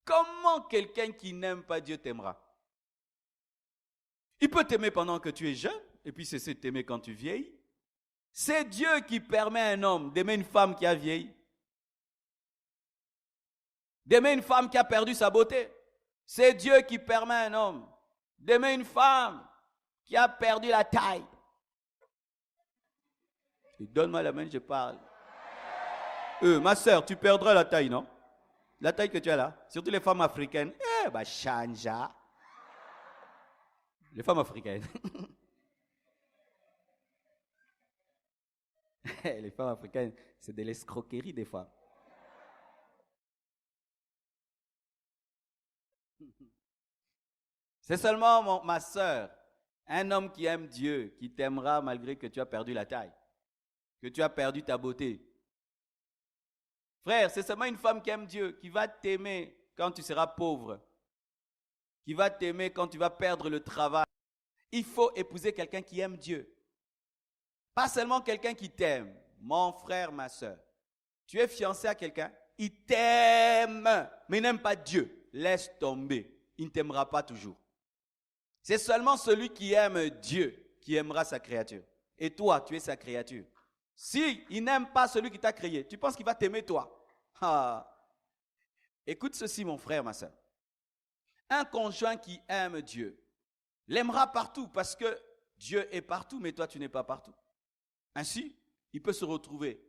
Comment quelqu'un qui n'aime pas Dieu t'aimera? Il peut t'aimer pendant que tu es jeune, et puis cesser de t'aimer quand tu vieillis. C'est Dieu qui permet à un homme d'aimer une femme qui a vieilli, d'aimer une femme qui a perdu sa beauté. C'est Dieu qui permet à un homme d'aimer une femme qui a perdu la taille. Et donne-moi la main, je parle. Ma soeur, tu perdras la taille, non? La taille que tu as là, surtout les femmes africaines. Chanja. Les femmes africaines. Les femmes africaines, c'est de l'escroquerie des fois. C'est seulement, ma soeur, un homme qui aime Dieu, qui t'aimera malgré que tu as perdu la taille, que tu as perdu ta beauté. Frère, c'est seulement une femme qui aime Dieu, qui va t'aimer quand tu seras pauvre, qui va t'aimer quand tu vas perdre le travail. Il faut épouser quelqu'un qui aime Dieu. Pas seulement quelqu'un qui t'aime. Mon frère, ma soeur, tu es fiancé à quelqu'un, il t'aime, mais il n'aime pas Dieu. Laisse tomber, il ne t'aimera pas toujours. C'est seulement celui qui aime Dieu qui aimera sa créature. Et toi, tu es sa créature. Si il n'aime pas celui qui t'a créé, tu penses qu'il va t'aimer toi? Écoute ceci, mon frère, ma soeur. Un conjoint qui aime Dieu l'aimera partout parce que Dieu est partout, mais toi, tu n'es pas partout. Ainsi, il peut se retrouver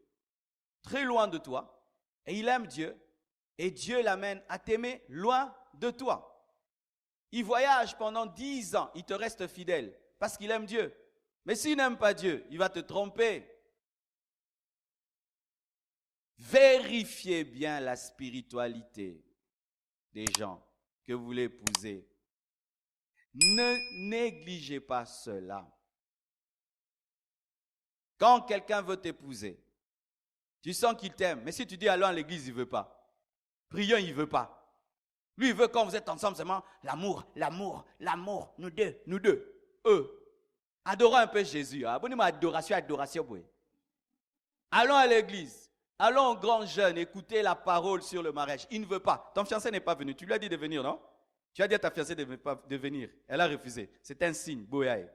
très loin de toi et il aime Dieu et Dieu l'amène à t'aimer loin de toi. Il voyage pendant 10 ans, il te reste fidèle parce qu'il aime Dieu. Mais s'il n'aime pas Dieu, il va te tromper. Vérifiez bien la spiritualité des gens que vous voulez épouser. Ne négligez pas cela. Quand quelqu'un veut t'épouser, tu sens qu'il t'aime, mais si tu dis allons à l'église, il ne veut pas. Prions, il ne veut pas. Lui, il veut quand vous êtes ensemble seulement l'amour, l'amour, l'amour, nous deux. Adorons un peu Jésus. Abonnez-moi à adoration, adoration. Allons à l'église. Allons au grand jeûne, écouter la parole sur le mariage. Il ne veut pas. Ton fiancé n'est pas venu. Tu lui as dit de venir, non? Tu as dit à ta fiancée de venir. Elle a refusé. C'est un signe, Boyaï.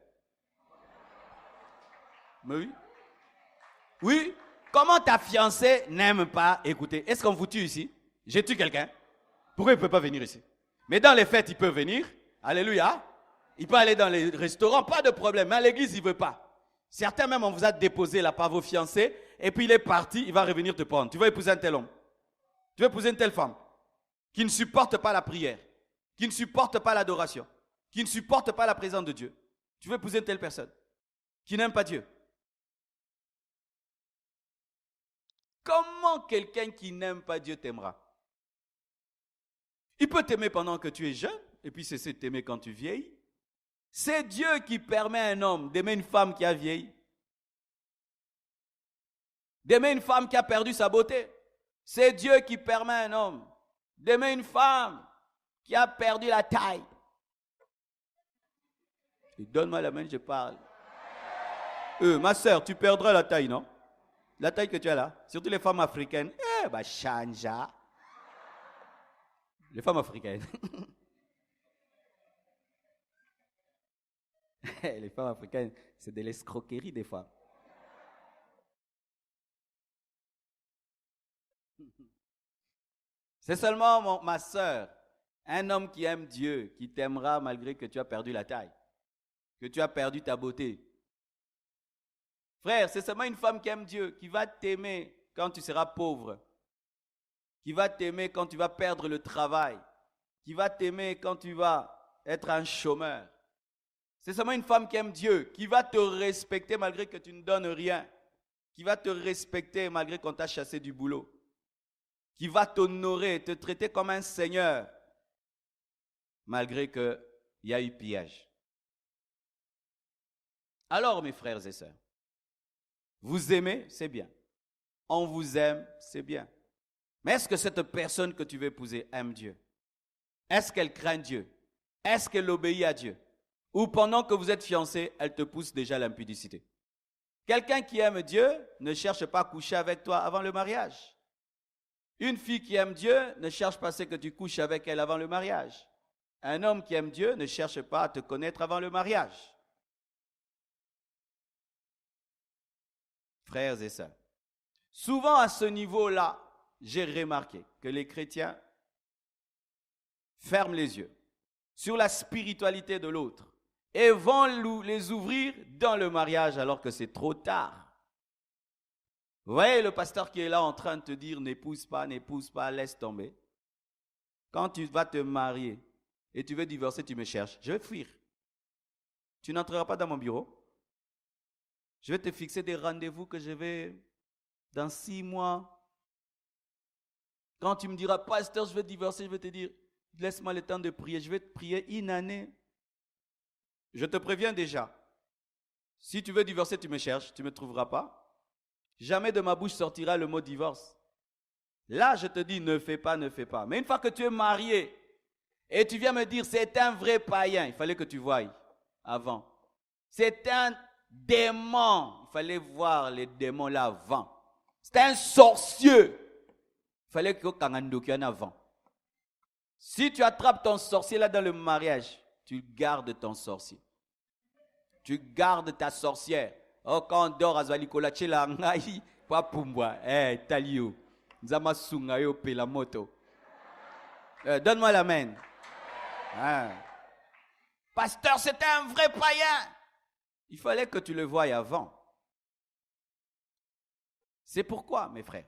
Mais oui. Oui. Comment ta fiancée n'aime pas écouter? Est-ce qu'on vous tue ici? J'ai tué quelqu'un? Pourquoi il ne peut pas venir ici? Mais dans les fêtes, il peut venir. Alléluia. Il peut aller dans les restaurants, pas de problème. Mais à l'église, il ne veut pas. Certains même, on vous a déposé là par vos fiancés. Et puis il est parti, il va revenir te prendre. Tu vas épouser un tel homme. Tu vas épouser une telle femme qui ne supporte pas la prière, qui ne supporte pas l'adoration, qui ne supporte pas la présence de Dieu. Tu vas épouser une telle personne qui n'aime pas Dieu. Comment quelqu'un qui n'aime pas Dieu t'aimera? Il peut t'aimer pendant que tu es jeune, et puis cesser de t'aimer quand tu vieillis. C'est Dieu qui permet à un homme d'aimer une femme qui a vieilli, d'aimer une femme qui a perdu sa beauté. C'est Dieu qui permet à un homme d'aimer une femme qui a perdu la taille. Et donne-moi la main, je parle. Ma soeur, tu perdras la taille, non? La taille que tu as là, surtout les femmes africaines. Chanja. Les femmes africaines. Les femmes africaines, c'est de l'escroquerie des fois. C'est seulement, ma soeur, un homme qui aime Dieu, qui t'aimera malgré que tu as perdu la taille, que tu as perdu ta beauté. Frère, c'est seulement une femme qui aime Dieu, qui va t'aimer quand tu seras pauvre, qui va t'aimer quand tu vas perdre le travail, qui va t'aimer quand tu vas être un chômeur. C'est seulement une femme qui aime Dieu, qui va te respecter malgré que tu ne donnes rien, qui va te respecter malgré qu'on t'a chassé du boulot, qui va t'honorer, te traiter comme un seigneur, malgré qu'il y a eu pillage. Alors, mes frères et sœurs, vous aimez, c'est bien. On vous aime, c'est bien. Mais est-ce que cette personne que tu veux épouser aime Dieu? Est-ce qu'elle craint Dieu? Est-ce qu'elle obéit à Dieu? Ou pendant que vous êtes fiancés, elle te pousse déjà à l'impudicité? Quelqu'un qui aime Dieu ne cherche pas à coucher avec toi avant le mariage. Une fille qui aime Dieu ne cherche pas ce que tu couches avec elle avant le mariage. Un homme qui aime Dieu ne cherche pas à te connaître avant le mariage. Frères et sœurs, souvent à ce niveau-là, j'ai remarqué que les chrétiens ferment les yeux sur la spiritualité de l'autre et vont les ouvrir dans le mariage alors que c'est trop tard. Vous voyez le pasteur qui est là en train de te dire n'épouse pas, laisse tomber. Quand tu vas te marier et tu veux divorcer, tu me cherches, je vais fuir. Tu n'entreras pas dans mon bureau. Je vais te fixer des rendez-vous que je vais dans 6 mois. Quand tu me diras, pasteur, je vais divorcer, je vais te dire, laisse-moi le temps de prier. Je vais te prier 1 année. Je te préviens déjà. Si tu veux divorcer, tu me cherches, tu ne me trouveras pas. Jamais de ma bouche sortira le mot divorce. Là, je te dis, ne fais pas, ne fais pas. Mais une fois que tu es marié et tu viens me dire, c'est un vrai païen, il fallait que tu voies avant. C'est un démon. Il fallait voir les démons là avant. C'est un sorcier. Il fallait que tu en avant. Si tu attrapes ton sorcier là dans le mariage, tu gardes ton sorcier. Tu gardes ta sorcière. Oh, quand on dort à Zwalikola, tu la ngai, pas pour moi. Talio. Zama sungayo pe la moto. Donne-moi la main. Pasteur, c'était un vrai païen. Il fallait que tu le voies avant. C'est pourquoi, mes frères,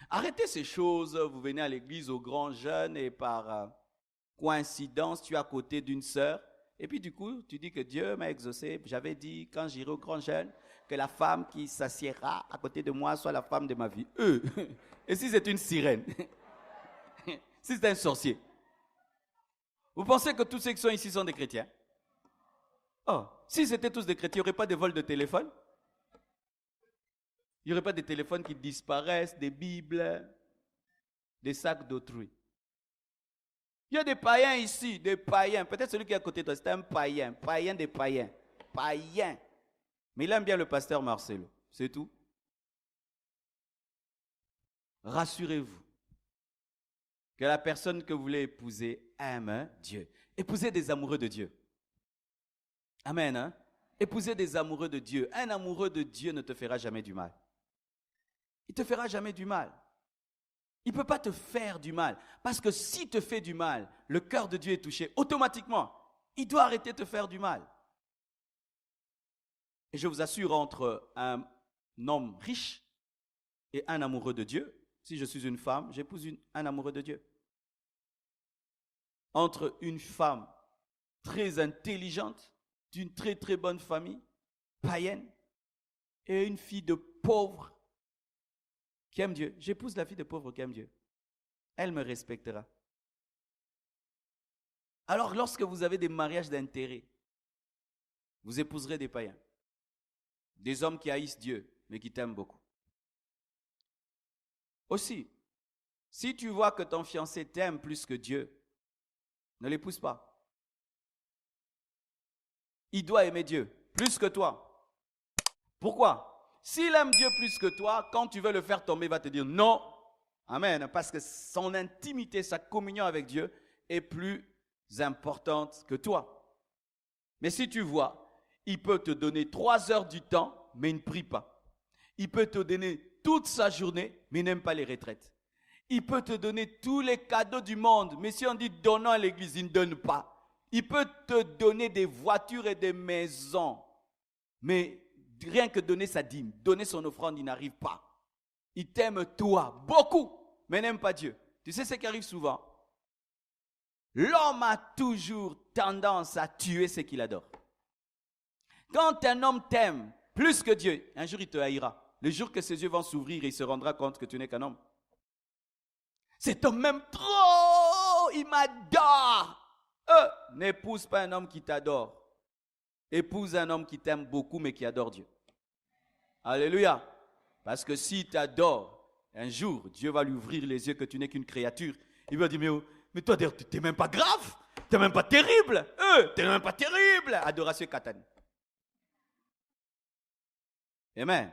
arrêtez ces choses. Vous venez à l'église au grand jeûne et par coïncidence, tu es à côté d'une sœur. Et puis du coup, tu dis que Dieu m'a exaucé. J'avais dit, quand j'irai au grand jeûne, que la femme qui s'assiera à côté de moi soit la femme de ma vie. Et si c'est une sirène? Si c'est un sorcier? Vous pensez que tous ceux qui sont ici sont des chrétiens? Oh, si c'était tous des chrétiens, il n'y aurait pas de vol de téléphone? Il n'y aurait pas de téléphones qui disparaissent, des bibles, des sacs d'autrui. Il y a des païens ici, des païens. Peut-être celui qui est à côté de toi, c'est un païen. Païen des païens. Païen. Mais il aime bien le pasteur Marcelo. C'est tout. Rassurez-vous que la personne que vous voulez épouser aime Dieu. Épousez des amoureux de Dieu. Amen. Hein? Épousez des amoureux de Dieu. Un amoureux de Dieu ne te fera jamais du mal. Il ne te fera jamais du mal. Il ne peut pas te faire du mal. Parce que s'il te fait du mal, le cœur de Dieu est touché. Automatiquement, il doit arrêter de te faire du mal. Et je vous assure, entre un homme riche et un amoureux de Dieu, si je suis une femme, j'épouse un amoureux de Dieu. Entre une femme très intelligente, d'une très très bonne famille, païenne, et une fille de pauvre qui aime Dieu. J'épouse la fille de pauvre qui aime Dieu. Elle me respectera. Alors lorsque vous avez des mariages d'intérêt, vous épouserez des païens. Des hommes qui haïssent Dieu, mais qui t'aiment beaucoup. Aussi, si tu vois que ton fiancé t'aime plus que Dieu, ne l'épouse pas. Il doit aimer Dieu plus que toi. Pourquoi? S'il aime Dieu plus que toi, quand tu veux le faire tomber, il va te dire non. Amen. Parce que son intimité, sa communion avec Dieu est plus importante que toi. Mais si tu vois, il peut te donner 3 heures du temps, mais il ne prie pas. Il peut te donner toute sa journée, mais il n'aime pas les retraites. Il peut te donner tous les cadeaux du monde, mais si on dit donnons à l'église, il ne donne pas. Il peut te donner des voitures et des maisons, mais rien que donner sa dîme, donner son offrande, il n'arrive pas. Il t'aime toi, beaucoup, mais n'aime pas Dieu. Tu sais ce qui arrive souvent? L'homme a toujours tendance à tuer ce qu'il adore. Quand un homme t'aime plus que Dieu, un jour il te haïra. Le jour que ses yeux vont s'ouvrir, il se rendra compte que tu n'es qu'un homme. Cet homme m'aime trop, il m'adore. N'épouse pas un homme qui t'adore. Épouse un homme qui t'aime beaucoup mais qui adore Dieu. Alléluia. Parce que s'il t'adore, un jour, Dieu va lui ouvrir les yeux que tu n'es qu'une créature. Il va dire, mais toi, tu n'es même pas grave. Tu n'es même pas terrible. Tu n'es même pas terrible. Adoration Katani. Amen.